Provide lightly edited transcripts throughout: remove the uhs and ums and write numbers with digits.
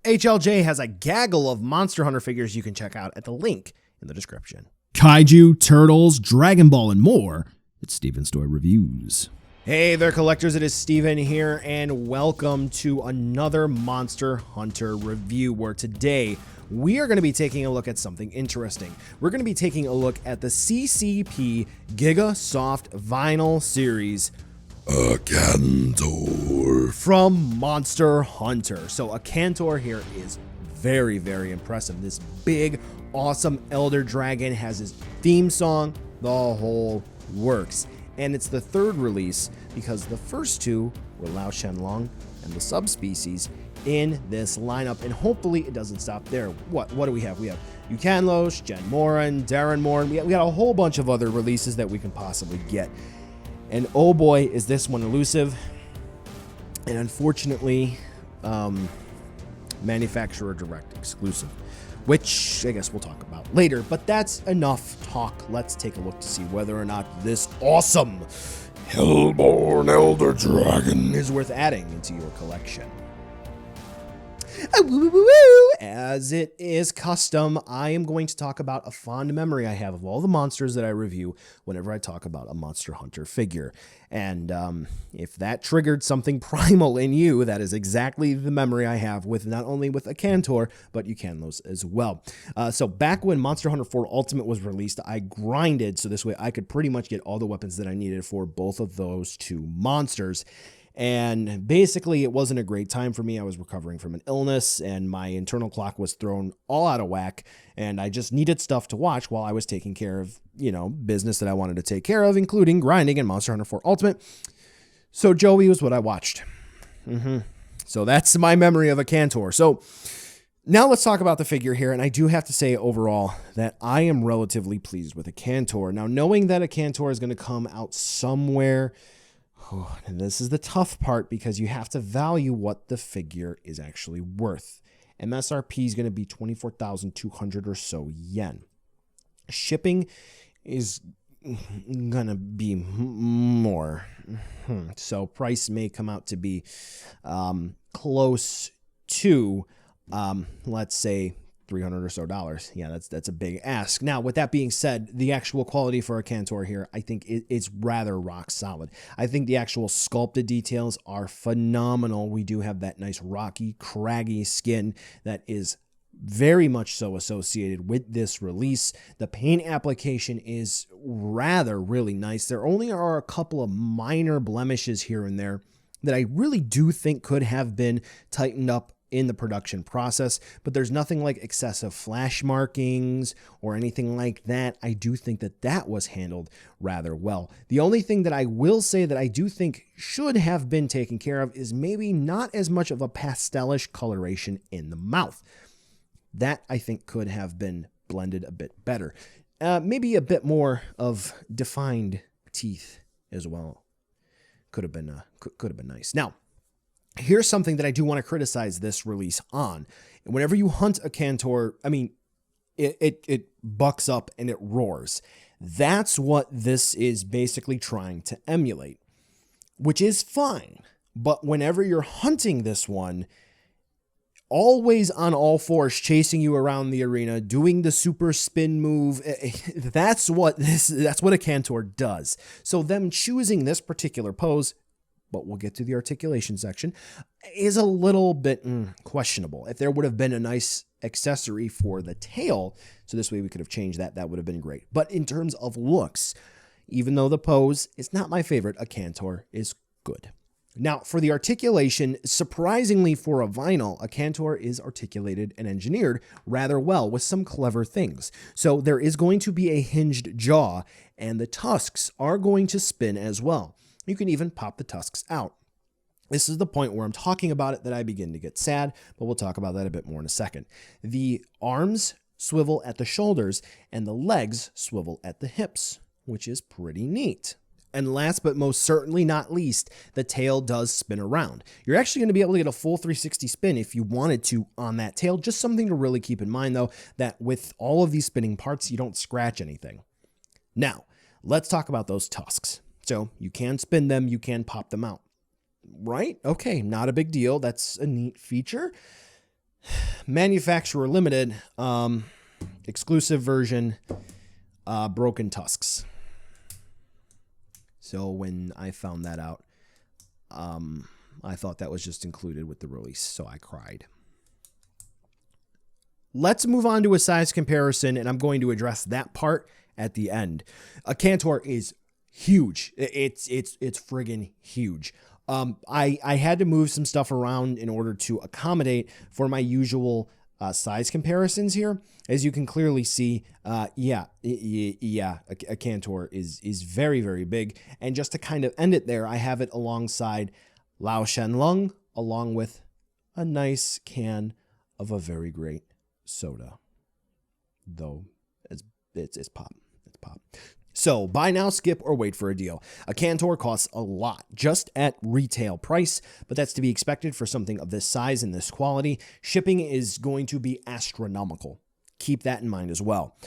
HLJ has a gaggle of Monster Hunter figures you can check out at the link in the description. Kaiju, turtles, Dragon Ball, and more. It's Steven's Toy Reviews. Hey there, collectors. It is Steven here, and welcome to another Monster Hunter review, where today we are going to be taking a look at something interesting. We're going to be taking a look at the CCP Giga Soft Vinyl Series AKANTOR from Monster Hunter. So AKANTOR here is very, very impressive. This big, awesome Elder Dragon has his theme song, the whole works. And it's the third release because the first two were lao-shan long and the subspecies in this lineup. And hopefully it doesn't stop there. What do we have? We have Ukanlos, Jen Moran, Darren Moran. We got a whole bunch of other releases that we can possibly get. And oh boy, is this one elusive. And unfortunately, manufacturer direct exclusive, which I guess we'll talk about later, but that's enough talk. Let's take a look to see whether or not this awesome Hellborn Elder Dragon is worth adding into your collection. As it is custom, I am going to talk about a fond memory I have of all the monsters that I review whenever I talk about a Monster Hunter figure. And if that triggered something primal in you, that is exactly the memory I have with not only with AKANTOR, but Ukanlos as well. So back when Monster Hunter 4 Ultimate was released, I grinded so this way I could pretty much get all the weapons that I needed for both of those two monsters. And basically, it wasn't a great time for me. I was recovering from an illness, and my internal clock was thrown all out of whack, and I just needed stuff to watch while I was taking care of, business that I wanted to take care of, including grinding in Monster Hunter 4 Ultimate. So Joey was what I watched. So that's my memory of AKANTOR. So now let's talk about the figure here, and I do have to say overall that I am relatively pleased with AKANTOR. Now, knowing that AKANTOR is going to come out somewhere, and this is the tough part because you have to value what the figure is actually worth. MSRP is going to be 24,200 or so yen. Shipping is going to be more. So price may come out to be close to, let's say, $300 or so. Yeah, that's a big ask. Now, with that being said, the actual quality for AKANTOR here, I think it's rather rock solid. I think the actual sculpted details are phenomenal. We do have that nice rocky, craggy skin that is very much so associated with this release. The paint application is really nice. There only are a couple of minor blemishes here and there that I really do think could have been tightened up in the production process, but there's nothing like excessive flash markings or anything like that. I do think that was handled rather well. The only thing that I will say that I do think should have been taken care of is maybe not as much of a pastelish coloration in the mouth. That I think could have been blended a bit better. Maybe a bit more of defined teeth as well. Could have been nice. Now, here's something that I do want to criticize this release on. Whenever you hunt AKANTOR, I mean, it bucks up and it roars. That's what this is basically trying to emulate, which is fine. But whenever you're hunting this one, always on all fours, chasing you around the arena, doing the super spin move, that's what AKANTOR does. So them choosing this particular pose, but we'll get to the articulation section, is a little bit questionable. If there would have been a nice accessory for the tail, so this way we could have changed that would have been great. But in terms of looks, even though the pose is not my favorite, AKANTOR is good. Now, for the articulation, surprisingly for a vinyl, AKANTOR is articulated and engineered rather well with some clever things. So there is going to be a hinged jaw, and the tusks are going to spin as well. You can even pop the tusks out. This is the point where I'm talking about it that I begin to get sad, but we'll talk about that a bit more in a second. The arms swivel at the shoulders and the legs swivel at the hips, which is pretty neat. And last but most certainly not least, the tail does spin around. You're actually going to be able to get a full 360 spin if you wanted to on that tail. Just something to really keep in mind, though, that with all of these spinning parts, you don't scratch anything. Now, let's talk about those tusks. So you can spin them, you can pop them out, right? Okay, not a big deal. That's a neat feature. manufacturer limited, exclusive version, broken tusks. So when I found that out, I thought that was just included with the release, so I cried. Let's move on to a size comparison, and I'm going to address that part at the end. AKANTOR is huge. It's friggin' huge. I had to move some stuff around in order to accommodate for my usual size comparisons here. As you can clearly see, AKANTOR is very, very big. And just to kind of end it there, I have it alongside lao-shan along with a nice can of a very great soda. Though it's pop. It's pop. So buy now, skip, or wait for a deal. AKANTOR costs a lot just at retail price, but that's to be expected for something of this size and this quality. Shipping is going to be astronomical. Keep that in mind as well.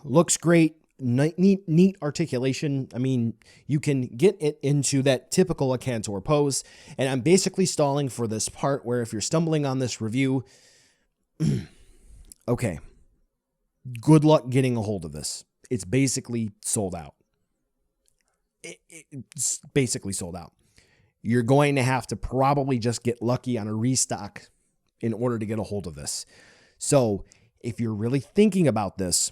Looks great. Neat articulation. I mean, you can get it into that typical AKANTOR pose, and I'm basically stalling for this part where if you're stumbling on this review, okay, good luck getting a hold of this. It's basically sold out. It's basically sold out. You're going to have to probably just get lucky on a restock in order to get a hold of this. So if you're really thinking about this,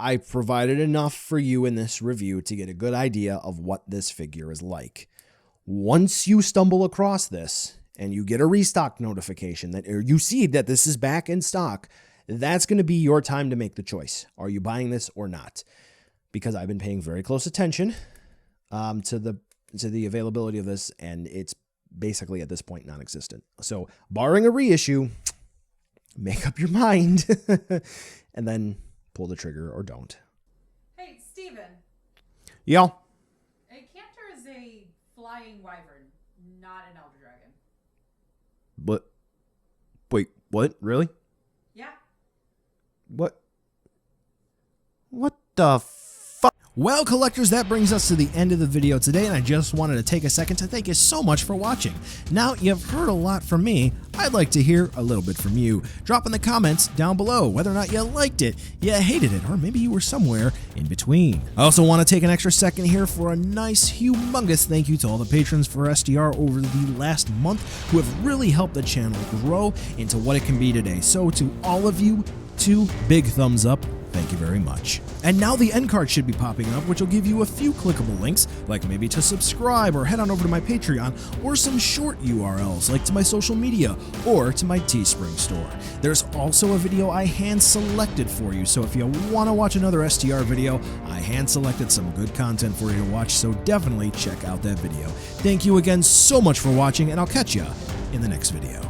I provided enough for you in this review to get a good idea of what this figure is like. Once you stumble across this and you get a restock notification that or you see that this is back in stock, that's going to be your time to make the choice. Are you buying this or not? Because I've been paying very close attention to the availability of this, and it's basically at this point non-existent. So barring a reissue, make up your mind and then pull the trigger or don't. Hey, Steven. Yeah. AKANTOR is a flying wyvern, not an elder dragon. But wait, what? Really? Yeah. What the fuck? Well, collectors, that brings us to the end of the video today, and I just wanted to take a second to thank you so much for watching. Now, you've heard a lot from me. I'd like to hear a little bit from you. Drop in the comments down below whether or not you liked it, you hated it, or maybe you were somewhere in between. I also want to take an extra second here for a nice, humongous thank you to all the patrons for SDR over the last month who have really helped the channel grow into what it can be today. So to all of you, 2 big thumbs up. Thank you very much. And now the end card should be popping up, which will give you a few clickable links, like maybe to subscribe or head on over to my Patreon, or some short URLs like to my social media or to my Teespring store. There's also a video I hand selected for you, so if you want to watch another STR video, I hand selected some good content for you to watch, so definitely check out that video. Thank you again so much for watching, and I'll catch ya in the next video.